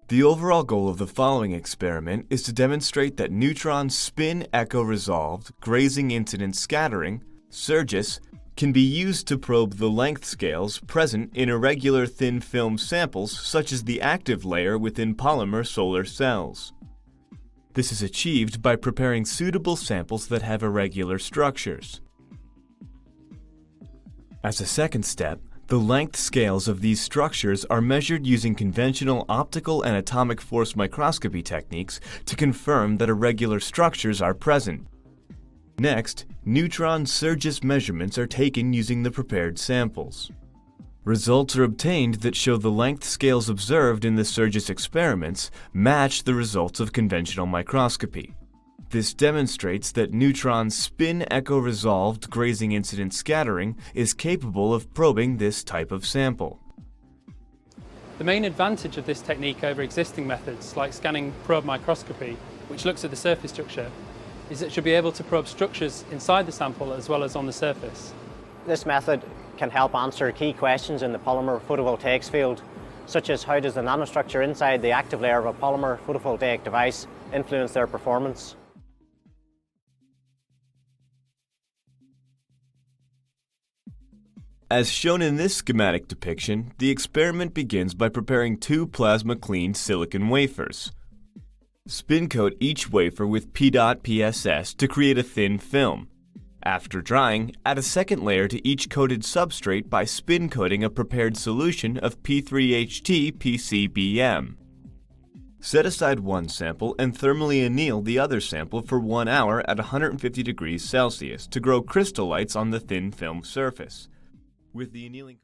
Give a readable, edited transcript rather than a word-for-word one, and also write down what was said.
The overall goal of the following experiment is to demonstrate that neutron spin-echo-resolved grazing incidence scattering, SERGIS, can be used to probe the length scales present in irregular thin film samples such as the active layer within polymer solar cells. This is achieved by preparing suitable samples that have irregular structures. As a second step, the length scales of these structures are measured using conventional optical and atomic force microscopy techniques to confirm that irregular structures are present. Next, neutron SERGIS measurements are taken using the prepared samples. Results are obtained that show the length scales observed in the SERGIS experiments match the results of conventional microscopy. This demonstrates that neutron spin-echo-resolved grazing incidence scattering is capable of probing this type of sample. The main advantage of this technique over existing methods like scanning probe microscopy, which looks at the surface structure, is that it should be able to probe structures inside the sample as well as on the surface. This method can help answer key questions in the polymer photovoltaics field, such as how does the nanostructure inside the active layer of a polymer photovoltaic device influence their performance. As shown in this schematic depiction, the experiment begins by preparing two plasma-cleaned silicon wafers. Spin coat each wafer with PEDOT-PSS to create a thin film. After drying, add a second layer to each coated substrate by spin coating a prepared solution of P3HT-PCBM. Set aside one sample and thermally anneal the other sample for 1 hour at 150 degrees Celsius to grow crystallites on the thin film surface. With the annealing